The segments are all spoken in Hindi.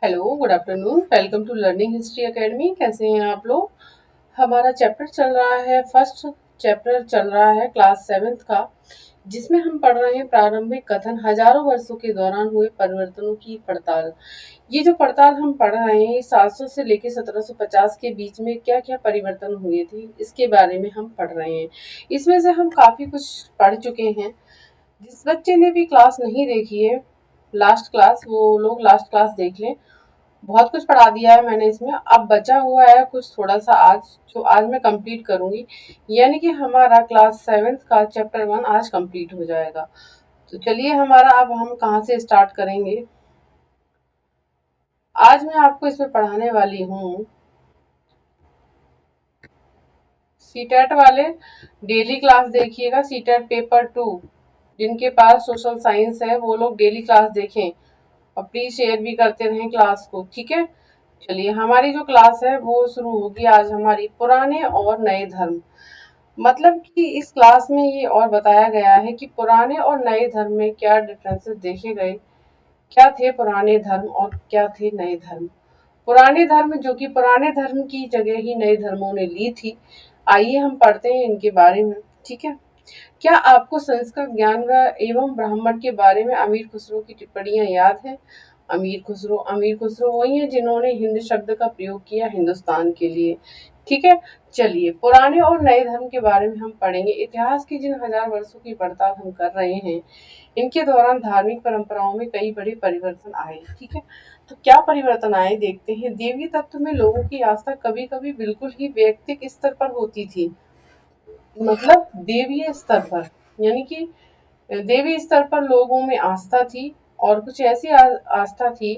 Hello, good afternoon. Welcome to learning history academy. कैसे हैं आप लोग? हमारा चैप्टर चल रहा है, फर्स्ट चैप्टर चल रहा है क्लास सेवेंथ का, जिसमें हम पढ़ रहे हैं प्रारंभिक कथन, हजारों वर्षों के दौरान हुए परिवर्तनों की पड़ताल। ये जो पड़ताल हम पढ़ रहे हैं, 700 से लेकर 1750 के बीच में क्या क्या परिवर्तन हुए थे, इसके बारे में हम पढ़ रहे हैं। इसमें से हम काफी कुछ पढ़ चुके हैं। जिस बच्चे ने भी क्लास नहीं देखी है, लास्ट क्लास, वो लोग लास्ट क्लास देख लें। बहुत कुछ पढ़ा दिया है मैंने इसमें। अब बचा हुआ है कुछ थोड़ा सा आज, जो आज मैं कंप्लीट करूंगी। यानी कि हमारा क्लास सेवेंथ का चैप्टर वन आज कंप्लीट हो जाएगा। तो चलिए, हमारा अब हम कहाँ से स्टार्ट करेंगे। आज मैं आपको इसमें पढ़ाने वाली हूँ सीटेट वाले। डेली क्लास देखिएगा, सीटेट पेपर टू। जिनके पास सोशल साइंस है वो लोग डेली क्लास देखें और प्लीज शेयर भी करते रहें क्लास को, ठीक है। चलिए, हमारी जो क्लास है वो शुरू होगी आज हमारी पुराने और नए धर्म। मतलब कि इस क्लास में ये और बताया गया है कि पुराने और नए धर्म में क्या डिफरेंसेस देखे गए, क्या थे पुराने धर्म और क्या थे नए धर्म। पुराने धर्म, जो कि पुराने धर्म की जगह ही नए धर्मों ने ली थी। आइए हम पढ़ते हैं इनके बारे में, ठीक है। क्या आपको संस्कृत ज्ञान व एवं ब्राह्मण के बारे में अमीर खुसरो की टिप्पणियां याद है? अमीर खुसरो वही है जिन्होंने हिंद शब्द का प्रयोग किया हिंदुस्तान के लिए, ठीक है। चलिए, पुराने और नए धर्म के बारे में हम पढ़ेंगे। इतिहास की जिन हजार वर्षों की पड़ताल हम कर रहे हैं, इनके दौरान धार्मिक परंपराओं में कई बड़े परिवर्तन आए, ठीक है। तो क्या परिवर्तन आए देखते हैं। देवी तत्व में लोगों की आस्था कभी कभी बिल्कुल ही वैयक्तिक स्तर पर होती थी। मतलब देवीय स्तर पर, यानी कि देवी स्तर पर लोगों में आस्था थी। और कुछ ऐसी आस्था थी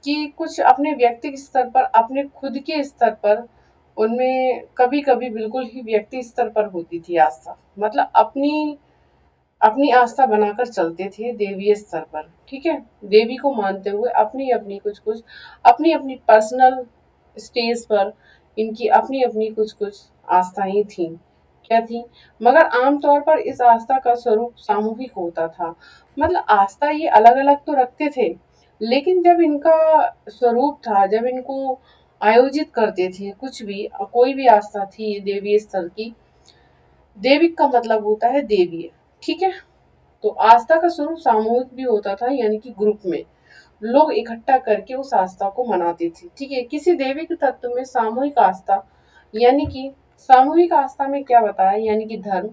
कि कुछ अपने व्यक्तिगत स्तर पर, अपने खुद के स्तर पर, उनमें कभी कभी बिल्कुल ही व्यक्ति स्तर पर होती थी आस्था। मतलब अपनी अपनी आस्था बनाकर चलते थे देवीय स्तर पर, ठीक है। देवी को मानते हुए अपनी अपनी कुछ कुछ, अपनी अपनी पर्सनल स्टेज पर इनकी अपनी अपनी कुछ कुछ आस्थाएं थी। क्या थी? मगर आमतौर पर इस आस्था का स्वरूप सामूहिक होता था। मतलब आस्था ये अलग अलग तो रखते थे, लेकिन जब इनका स्वरूप था, जब इनको आयोजित करते थे, कुछ भी कोई भी आस्था थी देवी स्तर की। देविक का मतलब होता है देवीय, ठीक है। तो आस्था का स्वरूप सामूहिक भी होता था, यानी कि ग्रुप में लोग इकट्ठा करके उस आस्था को मनाते थे, ठीक है। किसी देवी के तत्व में सामूहिक आस्था, यानी कि सामूहिक आस्था में क्या बताया, यानी कि धर्म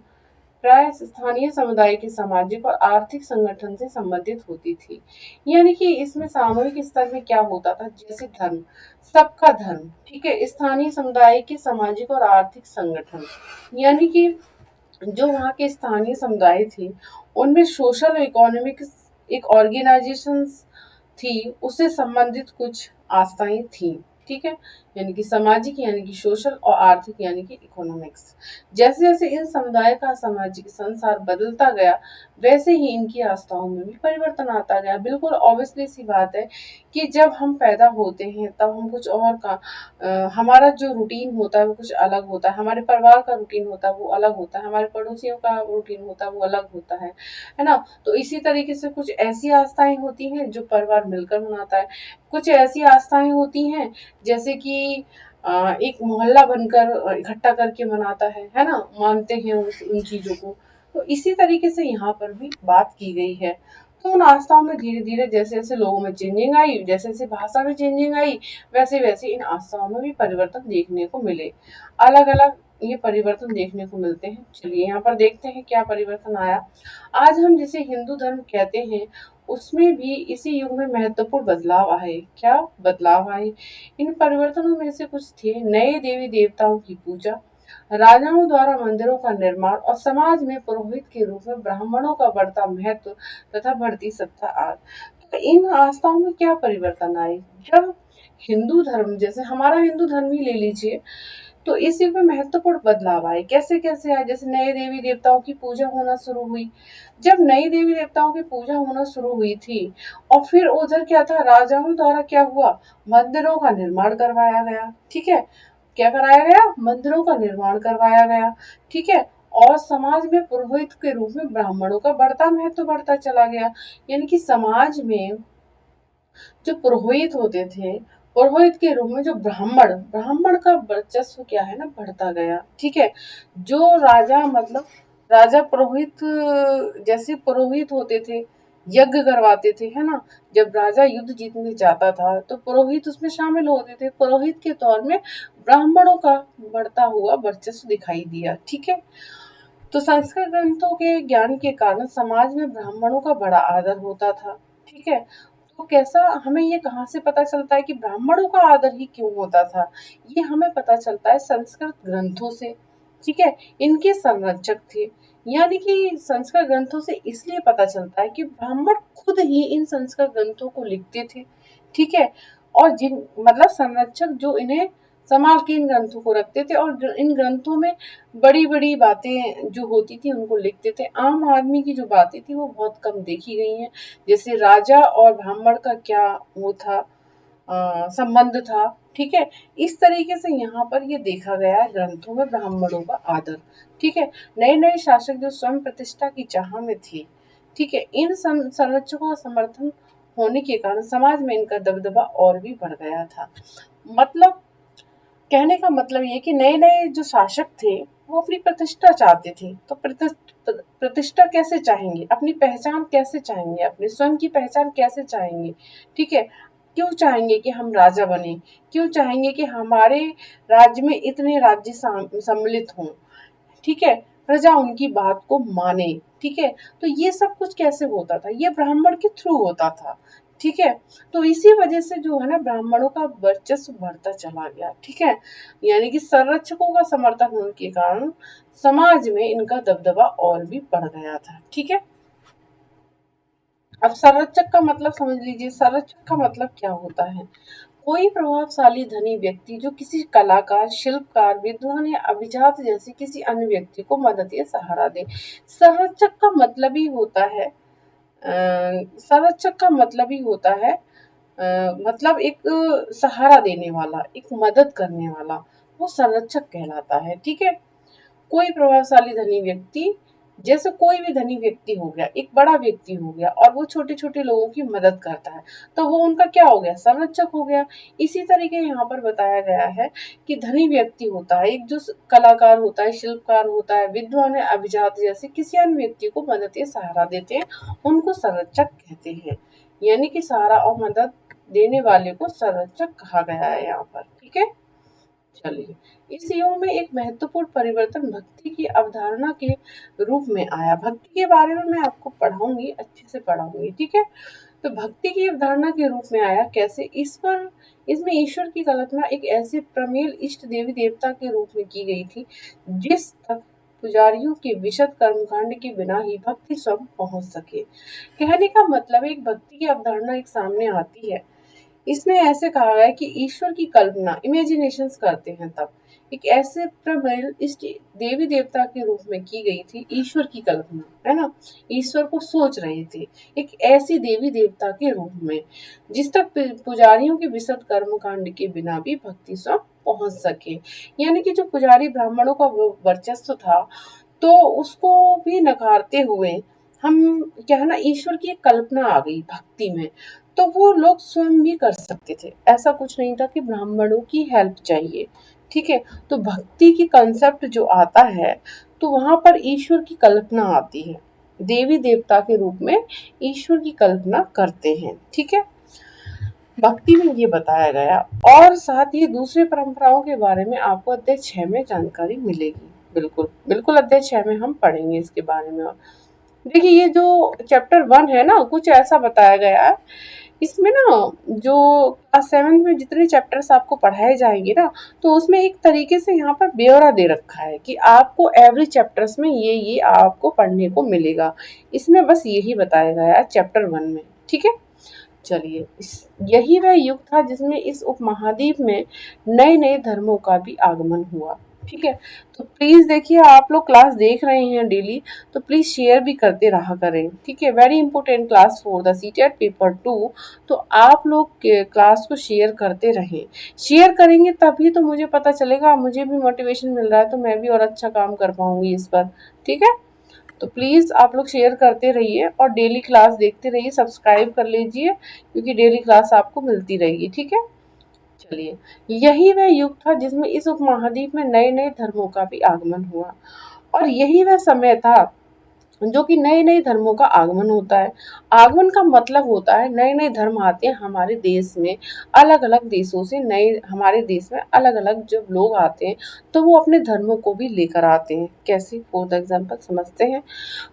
प्राय स्थानीय समुदाय के सामाजिक और आर्थिक संगठन से संबंधित होती थी। यानी कि इसमें सामूहिक स्तर में क्या होता था, जैसे धर्म, सबका धर्म, ठीक है। स्थानीय समुदाय के सामाजिक और आर्थिक संगठन, यानी कि जो वहाँ के स्थानीय समुदाय थे, उनमें सोशल इकोनॉमिक एक ऑर्गेनाइजेशन थी, उससे संबंधित कुछ आस्थाएं थी, ठीक है। यानी कि सामाजिक, यानी कि सोशल, और आर्थिक, यानी कि इकोनॉमिक्स। जैसे जैसे इन समुदाय का सामाजिक संसार बदलता गया, वैसे ही इनकी आस्थाओं में भी परिवर्तन आता गया। बिल्कुल ऑब्वियसली सी बात है कि जब हम पैदा होते हैं तब हम कुछ और का हमारा जो रूटीन होता है वो कुछ अलग होता है, हमारे परिवार का रूटीन होता है वो अलग होता है, हमारे पड़ोसियों का रूटीन होता है वो अलग होता है ना। तो इसी तरीके से कुछ ऐसी आस्थाएं होती हैं जो परिवार मिलकर मनाता है। कुछ ऐसी आस्थाएं होती हैं जैसे कि एक मोहल्ला बनकर इकट्ठा करके मनाता है ना, मानते हैं उन चीजों को। तो इसी तरीके से यहाँ पर भी बात की गई है। तो उन आस्थाओं में धीरे धीरे जैसे जैसे लोगों में चेंजिंग आई, जैसे जैसे भाषा में चेंजिंग आई, वैसे वैसे इन आस्थाओं में भी परिवर्तन देखने को मिले। अलग अलग ये परिवर्तन देखने को मिलते हैं। चलिए, यहाँ पर देखते हैं क्या परिवर्तन आया। आज हम जिसे हिंदू धर्म कहते हैं, उसमें भी इसी युग में महत्वपूर्ण बदलाव आए। क्या बदलाव आए? इन परिवर्तनों में से कुछ थे नए देवी देवताओं की पूजा, राजाओं द्वारा मंदिरों का निर्माण, और समाज में पुरोहित के रूप में ब्राह्मणों का बढ़ता महत्व तथा बढ़ती सत्ता आदि। तो इन आस्थाओं में क्या परिवर्तन आए? जब हिंदू धर्म, जैसे हमारा हिंदू धर्म ही ले लीजिए, तो इस युग में महत्वपूर्ण बदलाव आए। कैसे कैसे आए? जैसे नए देवी देवताओं की पूजा होना शुरू हुई। जब नई देवी देवताओं की पूजा होना शुरू हुई थी, और फिर उधर क्या था, राजाओं द्वारा क्या हुआ, मंदिरों का निर्माण करवाया गया, ठीक है। क्या कराया गया? मंदिरों का निर्माण करवाया गया, ठीक है। और समाज में पुरोहित के रूप में ब्राह्मणों का बढ़ता महत्व बढ़ता चला गया। यानी कि समाज में जो पुरोहित होते थे, पुरोहित के रूप में जो ब्राह्मण ब्राह्मण का वर्चस्व क्या है ना बढ़ता गया। ठीक है, जो राजा मतलब राजा पुरोहित जैसे पुरोहित होते थे, यज्ञ करवाते थे, है ना। जब राजा युद्ध जीतने जाता था तो पुरोहित उसमें शामिल होते थे। पुरोहित के तौर में ब्राह्मणों का बढ़ता हुआ वर्चस्व दिखाई दिया। ठीक है, तो संस्कृत ग्रंथों के ज्ञान के कारण समाज में ब्राह्मणों का बड़ा आदर होता था। ठीक है, तो कैसा हमें ये कहाँ से पता चलता है कि ब्राह्मणों का आदर ही क्यों होता था? ये हमें पता चलता है संस्कृत ग्रंथों से। ठीक है, इनके संरक्षक थे, यानी कि संस्कृत ग्रंथों से इसलिए पता चलता है कि ब्राह्मण खुद ही इन संस्कृत ग्रंथों को लिखते थे। ठीक है, और जिन मतलब संरक्षक जो इन्हें संभाल के इन ग्रंथों को रखते थे और इन ग्रंथों में बड़ी बड़ी बातें जो होती थी उनको लिखते थे। आम आदमी की जो बातें थी वो बहुत कम देखी गई हैं, जैसे राजा और ब्राह्मण का क्या वो था, संबंध था। ठीक है, इस तरीके से यहाँ पर ये देखा गया है ग्रंथों में ब्राह्मणों का आदर। ठीक है, नए नए शासक जो स्वयं प्रतिष्ठा की चाह में थे, ठीक है, इन संरक्षकों का समर्थन होने के कारण समाज में इनका दबदबा और भी बढ़ गया था। मतलब कहने का मतलब ये कि नए नए जो शासक थे वो अपनी प्रतिष्ठा चाहते थे। तो प्रतिष्ठा कैसे चाहेंगे, अपनी पहचान कैसे चाहेंगे, अपनी स्वयं की पहचान कैसे चाहेंगे। ठीक है, क्यों चाहेंगे कि हम राजा बने, क्यों चाहेंगे कि हमारे राज्य में इतने राज्य सम्मिलित हों। ठीक है, प्रजा उनकी बात को माने। ठीक है, तो ये सब कुछ कैसे होता था, ये ब्राह्मण के थ्रू होता था। ठीक है, तो इसी वजह से जो है ना ब्राह्मणों का वर्चस्व बढ़ता चला गया। ठीक है, यानी कि संरक्षकों का समर्थन होने के कारण समाज में इनका दबदबा और भी बढ़ गया था। ठीक है, अब संरक्षक का मतलब समझ लीजिए। संरक्षक का मतलब क्या होता है? कोई प्रभावशाली धनी व्यक्ति जो किसी कलाकार, शिल्पकार, विद्वान या अभिजात जैसे किसी अन्य व्यक्ति को मदद या सहारा दे। संरक्षक का मतलब ही होता है संरक्षक का मतलब ही होता है मतलब एक सहारा देने वाला, एक मदद करने वाला, वो संरक्षक कहलाता है। ठीक है, कोई प्रभावशाली धनी व्यक्ति, जैसे कोई भी धनी व्यक्ति हो गया, एक बड़ा व्यक्ति हो गया और वो छोटे छोटे लोगों की मदद करता है, तो वो उनका क्या हो गया, संरक्षक हो गया। इसी तरीके यहाँ पर बताया गया है कि धनी व्यक्ति होता है एक जो कलाकार होता है, शिल्पकार होता है, विद्वान है, अभिजात जैसे किसी अन्य व्यक्ति को मदद या सहारा देते हैं, उनको संरक्षक कहते हैं। यानी कि सहारा और मदद देने वाले को संरक्षक कहा गया है यहाँ पर। ठीक है, चलिए, इस युग में एक महत्वपूर्ण परिवर्तन भक्ति की अवधारणा के रूप में आया। भक्ति के बारे में मैं आपको पढ़ाऊंगी, अच्छे से पढ़ाऊंगी। ठीक है, तो भक्ति की अवधारणा के रूप में आया कैसे, इस पर इसमें ईश्वर की कल्पना एक ऐसे प्रमेल इष्ट देवी देवता के रूप में की गई थी जिस तक पुजारियों के विशद कर्मकांड के बिना ही भक्ति स्वयं पहुंच सके। कहने का मतलब एक भक्ति की अवधारणा एक सामने आती है, इसमें ऐसे कहा गया है कि ईश्वर की कल्पना इमेजिनेशंस करते हैं तब एक ऐसे प्रबल इस देवी देवता के रूप में की गई थी। ईश्वर की कल्पना है ना, ईश्वर को सोच रहे थे एक ऐसी देवी देवता के रूप में जिस तक पुजारियों के विशद कर्म कांड के बिना भी भक्ति स्वयं पहुंच सके। यानी कि जो पुजारी ब्राह्मणों का वर्चस्व था तो उसको भी नकारते हुए हम क्या है ना, ईश्वर की एक कल्पना आ गई भक्ति में, तो वो लोग स्वयं भी कर सकते थे। ऐसा कुछ नहीं था कि ब्राह्मणों की हेल्प चाहिए। ठीक है, तो भक्ति की कंसेप्ट जो आता है तो वहां पर ईश्वर की कल्पना आती है, देवी देवता के रूप में ईश्वर की कल्पना करते हैं। ठीक है, भक्ति में ये बताया गया और साथ ही दूसरे परंपराओं के बारे में आपको अध्याय 6 में जानकारी मिलेगी। बिल्कुल बिल्कुल, अध्याय 6 में हम पढ़ेंगे इसके बारे में। और देखिए, ये जो चैप्टर 1 है ना, कुछ ऐसा बताया गया है इसमें ना, जो क्लास 7 में जितने चैप्टर्स आपको पढ़ाए जाएंगे ना, तो उसमें एक तरीके से यहाँ पर ब्यौरा दे रखा है कि आपको एवरी चैप्टर्स में ये आपको पढ़ने को मिलेगा। इसमें बस यही बताया गया है चैप्टर 1 में। ठीक है, चलिए, यही वह युग था जिसमें इस उपमहाद्वीप में नए नए धर्मों का भी आगमन हुआ। ठीक है, तो प्लीज देखिए, आप लोग क्लास देख रहे हैं डेली, तो प्लीज शेयर भी करते रहा करें। ठीक है, very important class for the CTET paper 2, तो आप लोग क्लास को शेयर करते रहें। शेयर करेंगे तभी तो मुझे पता चलेगा, मुझे भी मोटिवेशन मिल रहा है, तो मैं भी और अच्छा काम कर पाऊंगी इस पर। ठीक है, तो प्लीज़ आप लोग शेयर करते रहिए और डेली क्लास देखते रहिए, सब्सक्राइब कर लीजिए क्योंकि डेली क्लास आपको मिलती रहेगी, ठीक है। चलिए, यही वह युग था जिसमें इस उपमहाद्वीप में नए नए धर्मों का भी आगमन हुआ और यही वह समय था जो कि नए नए धर्मों का आगमन होता है। आगमन का मतलब होता है नए नए धर्म आते हैं हमारे देश में, अलग अलग देशों से नए हमारे देश में अलग अलग जब लोग आते हैं तो वो अपने धर्मों को भी लेकर आते हैं। कैसे, फॉर एग्जाम्पल समझते हैं।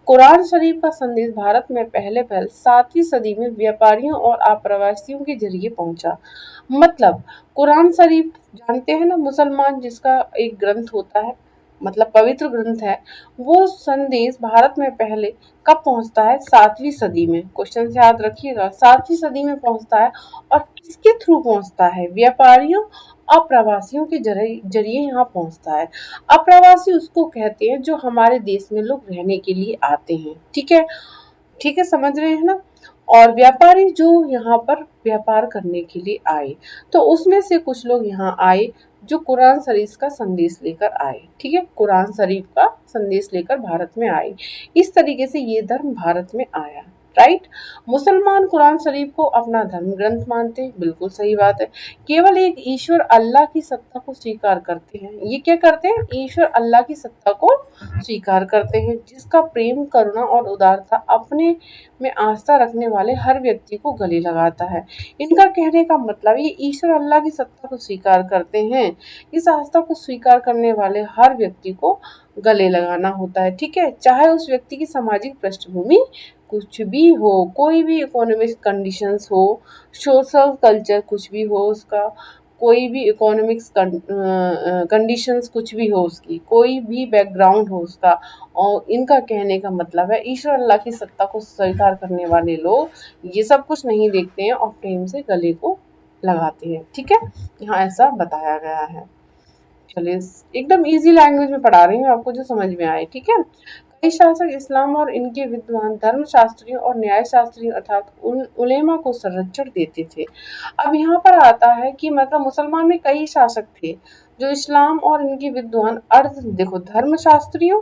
कुरान शरीफ का संदेश भारत में पहले 7वीं सदी में व्यापारियों और आप्रवासियों के जरिए पहुंचा। मतलब कुरान शरीफ जानते हैं ना, मुसलमान जिसका एक ग्रंथ होता है, मतलब पवित्र ग्रंथ है, वो संदेश भारत में पहले कब पहुंचता है? 7वीं सदी में। क्वेश्चन से याद रखिएगा, 7वीं सदी में पहुंचता है। और किसके थ्रू पहुंचता है? व्यापारियों और प्रवासियों के जरिए यहाँ पहुंचता है। अप्रवासी उसको कहते हैं जो हमारे देश में लोग रहने के लिए आते हैं, ठीक है, ठीक है, समझ रहे हैं ना। और व्यापारी जो यहाँ पर व्यापार करने के लिए आए, तो उसमें से कुछ लोग यहाँ आए जो कुरान शरीफ का संदेश लेकर आए, ठीक है, कुरान शरीफ का संदेश लेकर भारत में आए। इस तरीके से ये धर्म भारत में आया, राइट। मुसलमान कुरान शरीफ को अपना धर्म ग्रंथ मानते हैं, बिल्कुल सही बात है। केवल एक ईश्वर अल्लाह की सत्ता को स्वीकार करते हैं। ये क्या करते हैं? ईश्वर अल्लाह की सत्ता को स्वीकार करते हैं, जिसका प्रेम, करुणा और उदारता अपने में आस्था रखने वाले हर व्यक्ति को गले लगाता है। इनका कहने का मतलब ये ईश्वर अल्लाह की सत्ता को स्वीकार करते हैं, इस आस्था को स्वीकार करने वाले हर व्यक्ति को गले लगाना होता है, ठीक है, चाहे उस व्यक्ति की सामाजिक पृष्ठभूमि कुछ भी हो, कोई भी इकोनॉमिक कंडीशंस हो, सोशल कल्चर कुछ भी हो उसका, कोई भी इकोनॉमिक्स कंडीशंस कुछ भी हो उसकी, कोई भी बैकग्राउंड हो उसका। और इनका कहने का मतलब है ईश्वर अल्लाह की सत्ता को स्वीकार करने वाले लोग ये सब कुछ नहीं देखते हैं और प्रेम से गले को लगाते हैं, ठीक है। यहाँ ऐसा बताया गया है। चलिए, एकदम इजी लैंग्वेज में पढ़ा रही हूँ आपको, जो समझ में आए, ठीक है। कई शासक इस्लाम और इनके विद्वान धर्मशास्त्रियों और न्याय शास्त्रियों अर्थात उलेमा को संरक्षण देते थे। अब यहाँ पर आता है कि मतलब मुसलमान में कई शासक थे जो इस्लाम और इनके विद्वान अर्थ, देखो, धर्मशास्त्रियों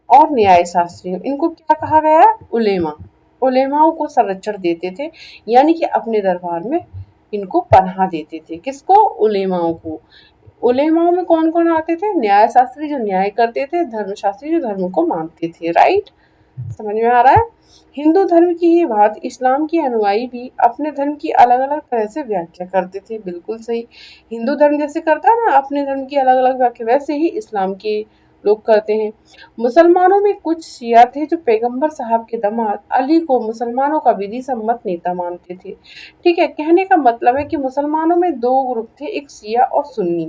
और न्याय शास्त्रियों, इनको क्या कहा गया है? उलेमा। उलेमाओं को संरक्षण देते थे, यानी कि अपने दरबार में इनको पनाह देते थे। किसको? उलेमाओं को। उलेमाओं में कौन कौन आते थे? न्याय शास्त्री जो न्याय करते थे, धर्मशास्त्री जो धर्म को मानते थे, राइट। समझ में आ रहा है। हिंदू धर्म की ही बात इस्लाम के अनुयायी भी अपने धर्म की अलग अलग तरह से व्याख्या करते थे, बिल्कुल सही। हिंदू धर्म जैसे करता है ना अपने धर्म की अलग अलग व्याख्या, वैसे ही इस्लाम के लोग करते हैं। मुसलमानों में कुछ शिया थे जो पैगंबर साहब के दामाद अली को मुसलमानों का विधि सम्मत नेता मानते थे, ठीक है। कहने का मतलब है कि मुसलमानों में दो ग्रुप थे, एक शिया और सुन्नी।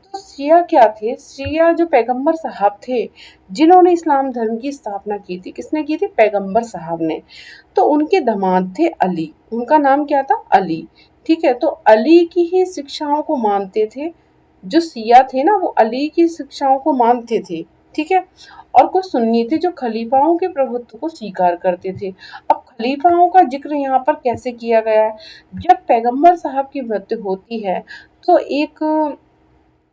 तो शिया क्या थे? शिया जो पैगंबर साहब थे जिन्होंने इस्लाम धर्म की स्थापना की थी, किसने की थी? पैगंबर साहब ने। तो उनके दामाद थे अली, उनका नाम क्या था? अली, ठीक है। तो अली की ही शिक्षाओं को मानते थे। जो सिया थे ना वो अली की शिक्षाओं को मानते थे, ठीक है। और कुछ सुन्नी थे जो खलीफाओं के प्रभुत्व को स्वीकार करते थे। अब खलीफाओं का जिक्र यहाँ पर कैसे किया गया है? जब पैगंबर साहब की मृत्यु होती है तो एक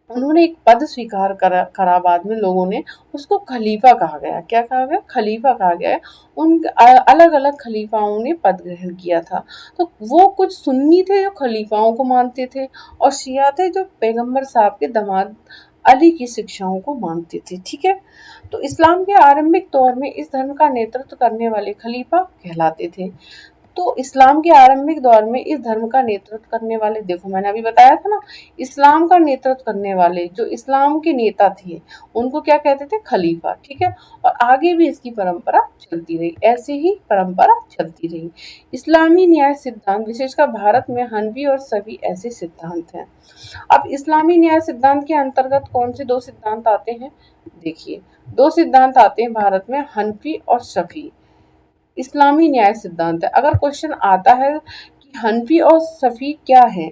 उन्होंने एक पद स्वीकार करा बाद में लोगों ने, उसको खलीफा कहा गया। क्या कहा गया? खलीफा कहा गया। उन अलग अलग खलीफाओं ने पद ग्रहण किया था। तो वो कुछ सुन्नी थे जो खलीफाओं को मानते थे और शिया थे जो पैगंबर साहब के दामाद अली की शिक्षाओं को मानते थे, ठीक है। तो इस्लाम के आरंभिक दौर में इस धर्म का नेतृत्व करने वाले खलीफा कहलाते थे। तो इस्लाम के आरंभिक दौर में इस धर्म का नेतृत्व करने वाले, देखो मैंने अभी बताया था ना, इस्लाम का नेतृत्व करने वाले जो इस्लाम के नेता थे उनको क्या कहते थे? खलीफा, ठीक है। और आगे भी इसकी परंपरा चलती रही, ऐसे ही परंपरा चलती रही। इस्लामी न्याय सिद्धांत विशेषकर भारत में हनफी और सभी ऐसे सिद्धांत हैं। अब इस्लामी न्याय सिद्धांत के अंतर्गत कौन से दो सिद्धांत आते हैं? देखिए, दो सिद्धांत आते हैं भारत में, हनफी और शफी। इस्लामी न्याय सिद्धांत है। अगर क्वेश्चन आता है कि हनफी और सफी क्या है,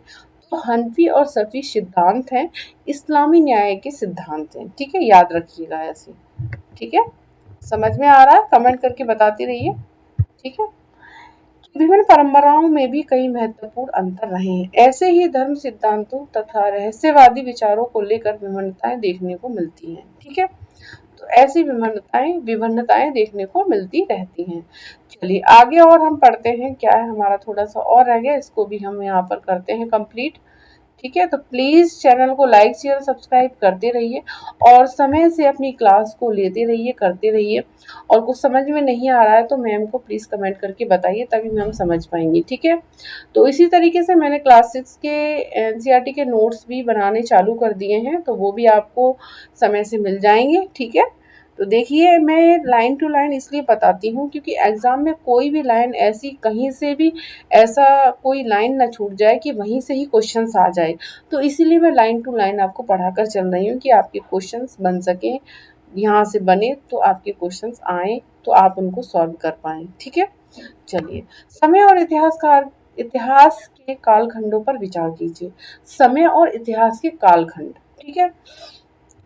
तो हनफी और सफी सिद्धांत हैं, इस्लामी न्याय के सिद्धांत हैं, ठीक है, याद रखिएगा ऐसे, ठीक है। समझ में आ रहा है? कमेंट करके बताते रहिए, ठीक है। विभिन्न परंपराओं में भी कई महत्वपूर्ण अंतर रहे हैं। ऐसे ही धर्म सिद्धांतों तथा रहस्यवादी विचारों को लेकर विभिन्नताएं देखने को मिलती हैं, ठीक है। तो तो ऐसी विभिन्नताएं देखने को मिलती रहती हैं। चलिए आगे और हम पढ़ते हैं, क्या है हमारा थोड़ा सा और रह गया, इसको भी हम यहाँ पर करते हैं कंप्लीट। ठीक है, तो प्लीज चैनल को लाइक शेयर सब्सक्राइब करते रहिए और समय से अपनी क्लास को लेते रहिए, करते रहिए। और कुछ समझ में नहीं आ रहा है तो मैम को प्लीज कमेंट करके बताइए, तभी मैम समझ पाएंगी। ठीक है, तो इसी तरीके से मैंने क्लास 6 के एनसीईआरटी के नोट्स भी बनाने चालू कर दिए हैं, तो वो भी आपको समय से मिल जाएंगे। ठीक है, तो देखिए मैं लाइन टू लाइन इसलिए बताती हूँ क्योंकि एग्जाम में कोई भी लाइन ऐसी कहीं से भी ऐसा कोई लाइन ना छूट जाए कि वहीं से ही क्वेश्चंस आ जाए। तो इसीलिए मैं लाइन टू लाइन आपको पढ़ाकर चल रही हूँ कि आपके क्वेश्चंस बन सकें, यहाँ से बने तो आपके क्वेश्चंस आए तो आप उनको सॉल्व कर पाएं। ठीक है, चलिए समय और इतिहास के कालखंडों पर विचार कीजिए। समय और इतिहास के कालखंड। ठीक है,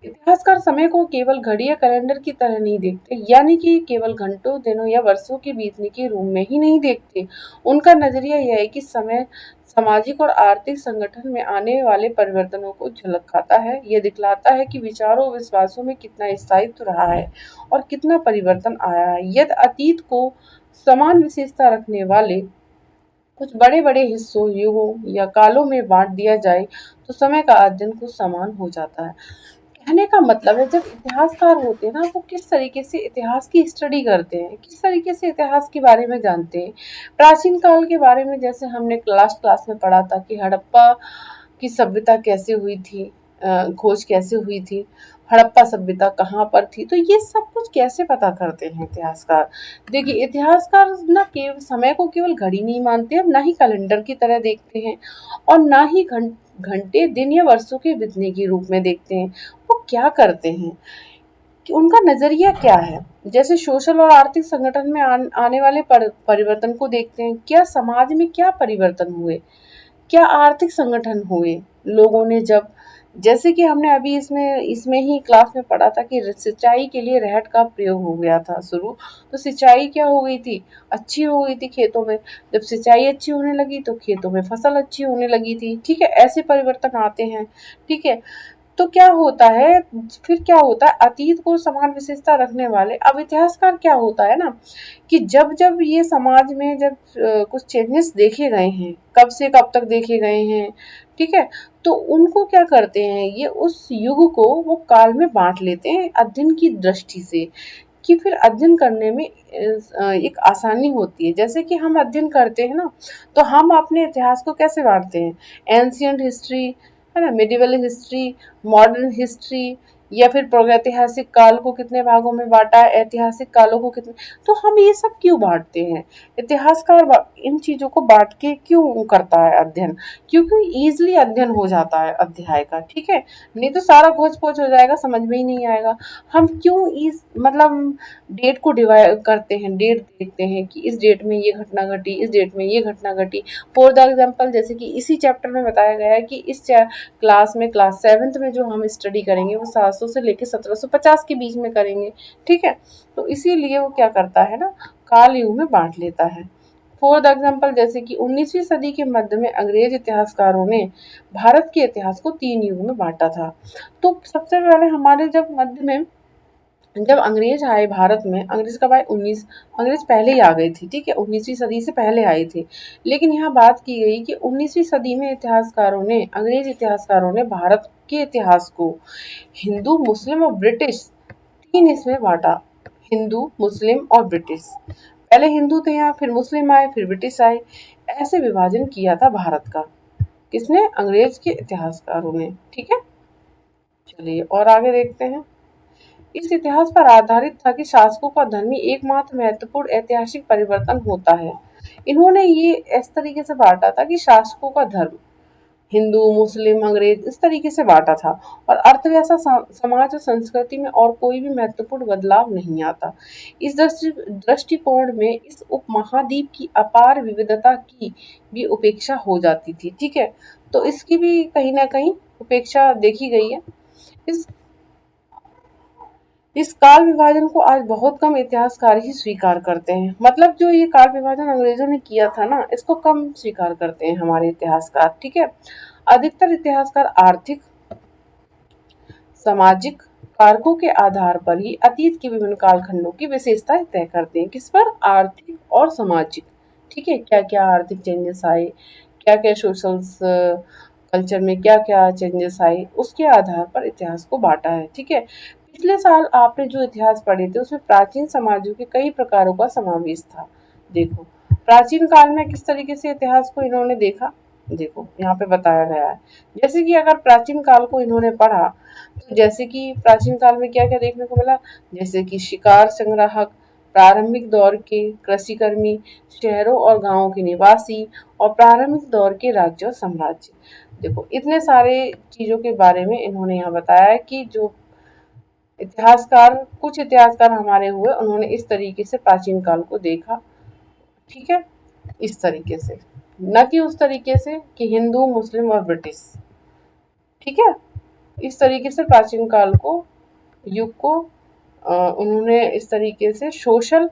इतिहासकार समय को केवल घड़ी या कैलेंडर की तरह नहीं देखते, यानी कि केवल घंटों, दिनों या वर्षों के बीतने के रूप में ही नहीं देखते। उनका नजरिया यह है कि समय सामाजिक और आर्थिक संगठन में आने वाले परिवर्तनों को झलकाता है। यह दिखलाता है कि विचारों और विश्वासों में कितना स्थायित्व रहा है और कितना परिवर्तन आया है। यदि अतीत को समान विशेषता रखने वाले कुछ बड़े बड़े हिस्सों, युगों या कालों में बांट दिया जाए तो समय का अध्ययन कुछ समान हो जाता है। कहने का मतलब है, जब इतिहासकार होते हैं ना, वो किस तरीके से इतिहास की स्टडी करते हैं, किस तरीके से इतिहास के बारे में जानते हैं। प्राचीन काल के बारे में जैसे हमने लास्ट क्लास में पढ़ा था कि हड़प्पा की सभ्यता कैसे हुई थी, खोज कैसे हुई थी, हड़प्पा सभ्यता कहाँ पर थी, तो ये सब कुछ कैसे पता करते हैं इतिहासकार। देखिए इतिहासकार ना केवल समय को केवल घड़ी नहीं मानते हैं, ना ही कैलेंडर की तरह देखते हैं और ना ही घंटे, दिन या वर्षों के बीतने के रूप में देखते हैं। वो क्या करते हैं कि उनका नजरिया क्या है, जैसे सोशल और आर्थिक संगठन में आने वाले परिवर्तन को देखते हैं। क्या समाज में क्या परिवर्तन हुए, क्या आर्थिक संगठन हुए लोगों ने, जब जैसे कि हमने अभी इसमें इसमें ही क्लास में पढ़ा था कि सिंचाई के लिए रहट का प्रयोग हो गया था शुरू। तो सिंचाई क्या हो गई थी, अच्छी हो गई थी खेतों में। जब सिंचाई अच्छी होने लगी तो खेतों में फसल अच्छी होने लगी थी। ठीक है, ऐसे परिवर्तन आते हैं। ठीक है, तो क्या होता है, फिर क्या होता है, अतीत को समान विशेषता रखने वाले, अब इतिहासकार क्या होता है ना कि जब जब ये समाज में जब कुछ चेंजेस देखे गए हैं, कब से कब तक देखे गए हैं, ठीक है, तो उनको क्या करते हैं, ये उस युग को वो काल में बांट लेते हैं अध्ययन की दृष्टि से, कि फिर अध्ययन करने में एक आसानी होती है। जैसे कि हम अध्ययन करते हैं ना, तो हम अपने इतिहास को कैसे बांटते हैं, एंशियंट हिस्ट्री है ना, मिडिवल हिस्ट्री, मॉडर्न हिस्ट्री, या फिर प्रागैतिहासिक काल को कितने भागों में बांटा है, ऐतिहासिक कालों को कितने। तो हम ये सब क्यों बांटते हैं, इतिहासकार इन चीजों को बांट के क्यों करता है अध्ययन, क्योंकि इजिली अध्ययन हो जाता है अध्याय का। ठीक है, नहीं तो सारा घोच पोच हो जाएगा, समझ में ही नहीं आएगा। हम क्यों इस मतलब डेट को डिवाइड करते हैं, डेट देखते हैं कि इस डेट में ये घटना घटी, इस डेट में ये घटना घटी। फॉर द एग्जाम्पल, जैसे कि इसी चैप्टर में बताया गया है कि इस क्लास में, क्लास 7th में जो हम स्टडी करेंगे वो 700 से लेकर 1750 के बीच में करेंगे। ठीक है, तो इसीलिए वो क्या करता है ना, काल युग में बांट लेता है। फॉर द एग्जाम्पल, जैसे कि 19वीं सदी के मध्य में अंग्रेज इतिहासकारों ने भारत के इतिहास को 3 युग में बांटा था। तो सबसे पहले हमारे जब मध्य में जब अंग्रेज आए भारत में, अंग्रेज कब आए, 19, अंग्रेज पहले ही आ गए थे। ठीक है, 19वीं सदी से पहले आए थे। लेकिन यहाँ बात की गई कि 19वीं सदी में इतिहासकारों ने, अंग्रेज इतिहासकारों ने भारत के इतिहास को हिंदू, मुस्लिम और ब्रिटिश 3 इसमें बांटा। हिंदू, मुस्लिम और ब्रिटिश। पहले हिंदू थे यहाँ, फिर मुस्लिम आए, फिर ब्रिटिश आए। ऐसे विभाजन किया था भारत का, किसने, अंग्रेज के इतिहासकारों ने। ठीक है, चलिए और आगे देखते हैं। इस इतिहास पर आधारित था कि शासकों का धर्म ही एकमात्र महत्वपूर्ण ऐतिहासिक परिवर्तन होता है। इन्होंने ये इस तरीके से बांटा था कि शासकों का धर्म हिंदू, मुस्लिम, अंग्रेज इस तरीके से बांटा था, और अर्थव्यवस्था, समाज और संस्कृति में और कोई भी महत्वपूर्ण बदलाव नहीं आता। इस दृष्टिकोण में इस उपमहाद्वीप की अपार विविधता की भी उपेक्षा हो जाती थी। ठीक है, तो इसकी भी कहीं ना कहीं उपेक्षा देखी गई है। इस इस काल विभाजन को आज बहुत कम इतिहासकार ही स्वीकार करते हैं। मतलब जो ये काल विभाजन अंग्रेजों ने किया था ना, इसको कम स्वीकार करते हैं हमारे इतिहासकार। ठीक है, अधिकतर इतिहासकार आर्थिक, सामाजिक कारकों के आधार पर ही अतीत के विभिन्न कालखंडों की विशेषताएं तय करते हैं। किस पर? आर्थिक और सामाजिक। ठीक है, क्या क्या आर्थिक चेंजेस आए, क्या क्या सोशल कल्चर में क्या क्या चेंजेस आए, उसके आधार पर इतिहास को बांटा है। ठीक है, पिछले साल आपने जो इतिहास पढ़े थे उसमें प्राचीन समाजों के कई प्रकारों का समावेश था। देखो, प्राचीन काल में किस तरीके से इतिहास को इन्होंने देखा, देखो यहाँ पे बताया गया है। जैसे कि अगर प्राचीन काल को इन्होंने पढ़ा तो जैसे कि प्राचीन काल में क्या क्या देखने को मिला, जैसे कि शिकार संग्राहक, प्रारंभिक दौर के कृषिकर्मी, शहरों और गांवों के निवासी, और प्रारंभिक दौर के राज्य और साम्राज्य। देखो, इतने सारे चीजों के बारे में इन्होंने यहाँ बताया है कि जो इतिहासकार, कुछ इतिहासकार हमारे हुए, उन्होंने इस तरीके से प्राचीन काल को देखा। ठीक है, इस तरीके से, न कि उस तरीके से कि हिंदू, मुस्लिम और ब्रिटिश। ठीक है, इस तरीके से प्राचीन काल को, युग को उन्होंने इस तरीके से सोशल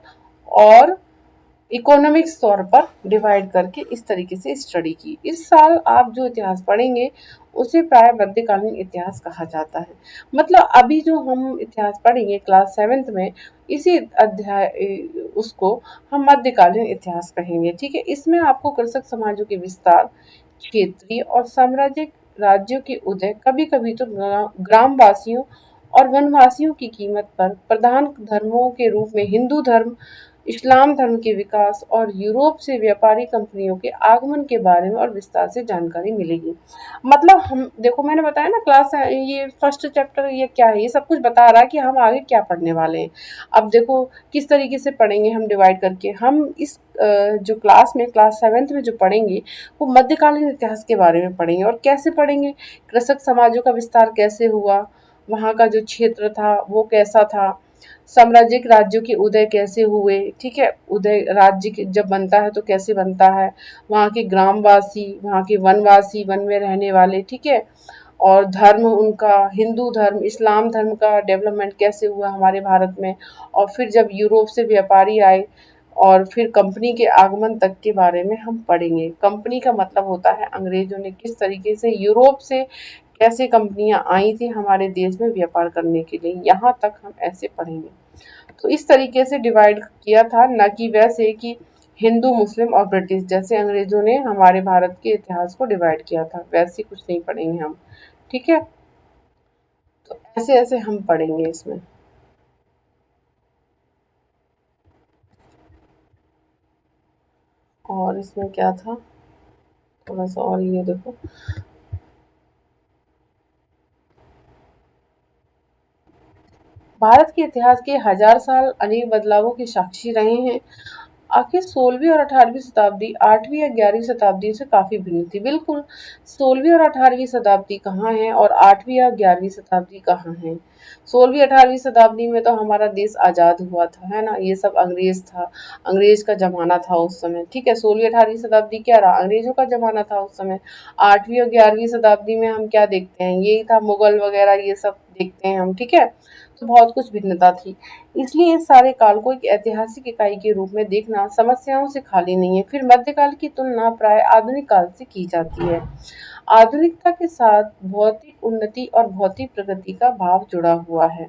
और इकोनॉमिक्स तौर पर डिवाइड करके इस तरीके से स्टडी की। इस साल आप जो इतिहास पढ़ेंगे उसे प्राय मध्यकालीन इतिहास कहा जाता है। मतलब अभी जो हम इतिहास पढ़ेंगे क्लास 7th में, इसी अध्याय उसको हम मध्यकालीन इतिहास कहेंगे। ठीक है, इसमें आपको कृषक समाजों के विस्तार, क्षेत्रीय और साम्राज्यिक राज्यों के उदय, कभी कभी तो ग्रामवासियों और वनवासियों की कीमत पर, प्रधान धर्मों के रूप में हिंदू धर्म, इस्लाम धर्म के विकास और यूरोप से व्यापारी कंपनियों के आगमन के बारे में और विस्तार से जानकारी मिलेगी। मतलब हम देखो, मैंने बताया ना क्लास, ये फर्स्ट चैप्टर ये क्या है, ये सब कुछ बता रहा है कि हम आगे क्या पढ़ने वाले हैं। अब देखो किस तरीके से पढ़ेंगे हम, डिवाइड करके हम इस जो क्लास में, क्लास 7th में जो पढ़ेंगे वो मध्यकालीन इतिहास के बारे में पढ़ेंगे। और कैसे पढ़ेंगे? कृषक समाजों का विस्तार कैसे हुआ, वहाँ का जो क्षेत्र था वो कैसा था, साम्राज्यिक राज्यों के उदय कैसे हुए। ठीक है, उदय राज्य जब बनता है तो कैसे बनता है, वहाँ के ग्रामवासी, वहाँ के वनवासी, वन में रहने वाले। ठीक है, और धर्म उनका, हिंदू धर्म, इस्लाम धर्म का डेवलपमेंट कैसे हुआ हमारे भारत में, और फिर जब यूरोप से व्यापारी आए और फिर कंपनी के आगमन तक के बारे में हम पढ़ेंगे। कंपनी का मतलब होता है अंग्रेजों ने किस तरीके से यूरोप से, कैसे कंपनियां आई थी हमारे देश में व्यापार करने के लिए, यहाँ तक हम ऐसे पढ़ेंगे। तो इस तरीके से डिवाइड किया था, न कि वैसे कि हिंदू, मुस्लिम और ब्रिटिश जैसे अंग्रेजों ने हमारे भारत के इतिहास को डिवाइड किया था, वैसे कुछ नहीं पढ़ेंगे हम। ठीक है, तो ऐसे ऐसे हम पढ़ेंगे इसमें। और इसमें क्या था, थोड़ा सा और ये देखो, भारत के इतिहास के हजार साल अनेक बदलावों के साक्षी रहे हैं। आखिर 16वीं और 18वीं शताब्दी 8वीं या 11वीं शताब्दी से काफी भिन्न थी। बिल्कुल, 16वीं और 18वीं शताब्दी कहाँ है और 8वीं या 11वीं शताब्दी कहाँ है? 16वीं 18वीं शताब्दी में तो हमारा देश आजाद हुआ था, है ना, ये सब अंग्रेज था, अंग्रेज का जमाना था उस समय। ठीक है, 16वीं 18वीं शताब्दी क्या रहा, अंग्रेजों का जमाना था उस समय। 8वीं और 11वीं शताब्दी में हम क्या देखते हैं, यही था, मुगल वगैरह ये सब देखते हैं हम। ठीक है, तो बहुत कुछ भिन्नता थी। इसलिए इस सारे काल को एक ऐतिहासिक इकाई के रूप में देखना समस्याओं से खाली नहीं है। फिर मध्यकाल की तुलना प्राय आधुनिक काल से की जाती है। आधुनिकता के साथ भौतिक उन्नति और भौतिक प्रगति का भाव जुड़ा हुआ है।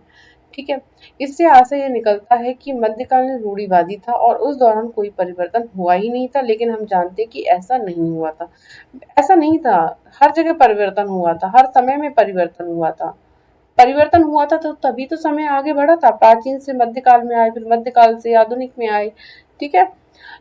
ठीक है, इससे आशय यह निकलता है कि मध्यकाल में रूढ़िवादी था और उस दौरान कोई परिवर्तन हुआ ही नहीं था। लेकिन हम जानते कि ऐसा नहीं हुआ था, ऐसा नहीं था, हर जगह परिवर्तन हुआ था, हर समय में परिवर्तन हुआ था। परिवर्तन हुआ था तो तभी तो समय आगे बढ़ा था, प्राचीन से मध्यकाल में आए, फिर मध्यकाल से आधुनिक में आए। ठीक है,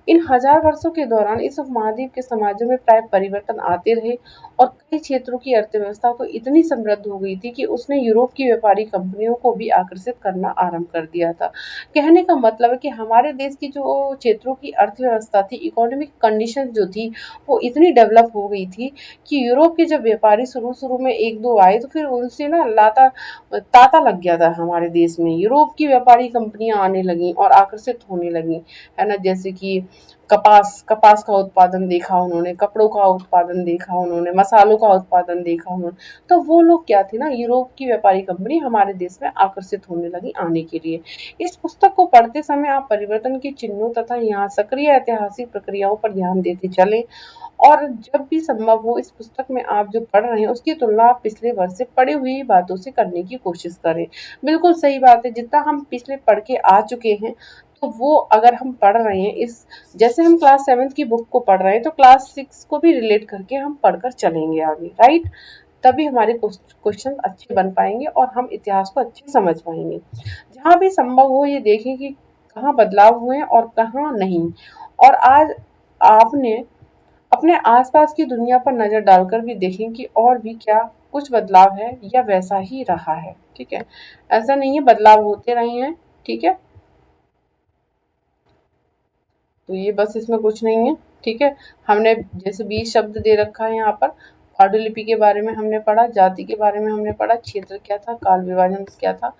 इन हजार वर्षों के दौरान इस उपमहाद्वीप के समाजों में प्राय परिवर्तन आते रहे और कई क्षेत्रों की अर्थव्यवस्था तो इतनी समृद्ध हो गई थी कि उसने यूरोप की व्यापारी कंपनियों को भी आकर्षित करना आरंभ कर दिया था। कहने का मतलब है कि हमारे देश की जो क्षेत्रों की अर्थव्यवस्था थी, इकोनॉमिक कंडीशन जो थी, वो इतनी डेवलप हो गई थी कि यूरोप के जब व्यापारी शुरू शुरू में एक दो आए तो फिर उनसे ना लाता तांता लग गया था हमारे देश में। यूरोप की व्यापारी कंपनियां आने लगी और आकर्षित होने लगी, है ना। जैसे कि कपास, कपास का उत्पादन देखा उन्होंने, कपड़ों का उत्पादन देखा उन्होंने, मसालों का उत्पादन देखा उन्होंने। तो वो लोग क्या थे ना, यूरोप की व्यापारी कंपनी हमारे देश में आकर्षित होने लगी आने के लिए। इस पुस्तक को पढ़ते समय आप परिवर्तन के चिन्हों तथा यहाँ सक्रिय ऐतिहासिक प्रक्रियाओं पर ध्यान देते चले और जब भी संभव हो इस पुस्तक में आप जो पढ़ रहे हैं उसकी तुलना आप पिछले वर्ष से पढ़ी हुई बातों से करने की कोशिश करें। बिल्कुल सही बात है, जितना हम पिछले पढ़ के आ चुके हैं तो वो अगर हम पढ़ रहे हैं इस, जैसे हम क्लास 7 की बुक को पढ़ रहे हैं तो क्लास 6 को भी रिलेट करके हम पढ़कर चलेंगे आगे, राइट। तभी हमारे क्वेश्चन अच्छे बन पाएंगे और हम इतिहास को अच्छे समझ पाएंगे। जहाँ भी संभव हो ये देखें कि कहाँ बदलाव हुए हैं और कहाँ नहीं। और आज आपने अपने आसपास की दुनिया पर नजर डालकर भी देखें कि और भी क्या कुछ बदलाव है या वैसा ही रहा है, ठीक है। ऐसा नहीं है, बदलाव होते रहे हैं, ठीक है। तो ये बस इसमें कुछ नहीं है, ठीक है। हमने जैसे 20 शब्द दे रखा है यहाँ पर, पांडुलिपि के बारे में हमने पढ़ा, जाति के बारे में हमने पढ़ा, क्षेत्र क्या था, काल विभाजन क्या था,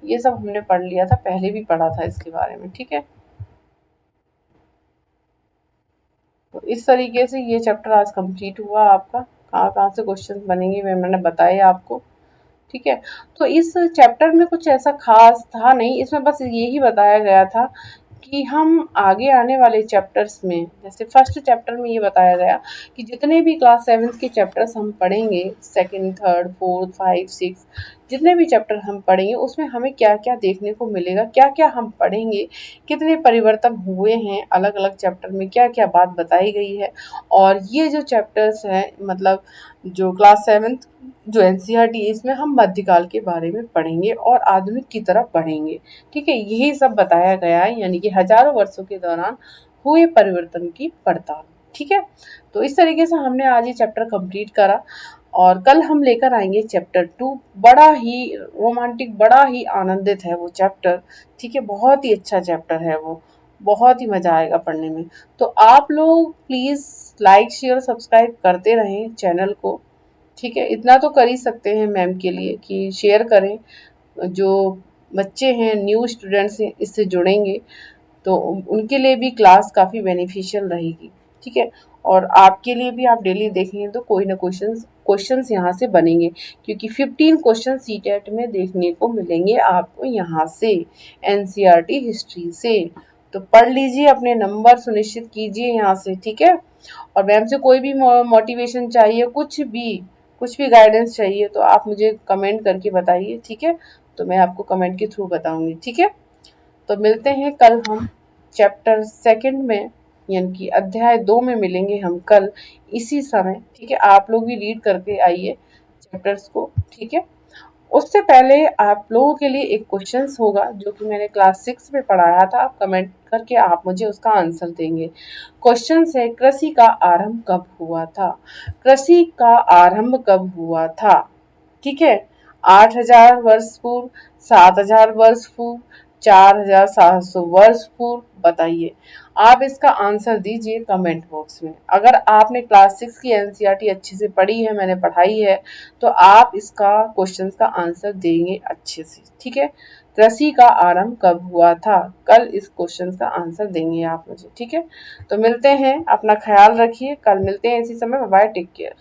ये सब हमने पढ़ लिया था, पहले भी पढ़ा था इसके बारे में, ठीक है। तो इस तरीके से ये चैप्टर आज कंप्लीट हुआ आपका। कहाँ कहाँ से क्वेश्चन बनेंगे मैंने बताया आपको, ठीक है। तो इस चैप्टर में कुछ ऐसा खास था नहीं, इसमें बस यही बताया गया था कि हम आगे आने वाले चैप्टर्स में, जैसे फर्स्ट चैप्टर में ये बताया गया कि जितने भी क्लास 7 के चैप्टर्स हम पढ़ेंगे, सेकंड, थर्ड, फोर्थ, 5, 6, जितने भी चैप्टर हम पढ़ेंगे उसमें हमें क्या क्या देखने को मिलेगा, क्या क्या हम पढ़ेंगे, कितने परिवर्तन हुए हैं अलग अलग चैप्टर में, क्या क्या बात बताई गई है। और ये जो चैप्टर्स हैं, मतलब जो क्लास 7 जो एनसीईआरटी है, इसमें हम मध्यकाल के बारे में पढ़ेंगे और आधुनिक की तरफ बढ़ेंगे, ठीक है। यही सब बताया गया है, यानी कि हजारों वर्षों के दौरान हुए परिवर्तन की पड़ताल, ठीक है। तो इस तरीके से हमने आज ये चैप्टर कंप्लीट करा और कल हम लेकर आएंगे चैप्टर 2। बड़ा ही रोमांटिक, बड़ा ही आनंदित है वो चैप्टर, ठीक है। बहुत ही अच्छा चैप्टर है वो, बहुत ही मजा आएगा पढ़ने में। तो आप लोग प्लीज लाइक, शेयर, सब्सक्राइब करते रहें चैनल को, ठीक है। इतना तो कर ही सकते हैं मैम के लिए कि शेयर करें, जो बच्चे हैं, न्यू स्टूडेंट्स हैं, इससे जुड़ेंगे तो उनके लिए भी क्लास काफ़ी बेनिफिशियल रहेगी, ठीक है। और आपके लिए भी, आप डेली देखेंगे तो कोई ना क्वेश्चंस यहाँ से बनेंगे, क्योंकि 15 क्वेश्चन सीटेट में देखने को मिलेंगे आपको यहाँ से, एनसीईआरटी हिस्ट्री से। तो पढ़ लीजिए, अपने नंबर सुनिश्चित कीजिए यहाँ से, ठीक है। और मैम से कोई भी मोटिवेशन चाहिए, कुछ भी गाइडेंस चाहिए तो आप मुझे कमेंट करके बताइए, ठीक है। तो मैं आपको कमेंट के थ्रू बताऊंगी, ठीक है। तो मिलते हैं कल हम चैप्टर 2 में, यानी कि अध्याय 2 में मिलेंगे हम कल इसी समय, ठीक है। आप लोग भी रीड करके आइए चैप्टर्स को, ठीक है। उससे पहले आप लोगों के लिए एक क्वेश्चंस होगा जो कि मैंने क्लास 6 में पढ़ाया था, आप कमेंट करके आप मुझे उसका आंसर देंगे। क्वेश्चन है, कृषि का आरंभ कब हुआ था? कृषि का आरंभ कब हुआ था, ठीक है। 8,000 वर्ष पूर्व, 7,000 वर्ष पूर्व, 4,700 वर्ष पूर्व, बताइए। आप इसका आंसर दीजिए कमेंट बॉक्स में। अगर आपने क्लास 6 की एनसीईआरटी अच्छे से पढ़ी है, मैंने पढ़ाई है, तो आप इसका क्वेश्चन का आंसर देंगे अच्छे से, ठीक है। कृषि का आरंभ कब हुआ था, कल इस क्वेश्चन का आंसर देंगे आप मुझे, ठीक है। तो मिलते हैं, अपना ख्याल रखिए, कल मिलते हैं इसी समय, बाय, टेक केयर।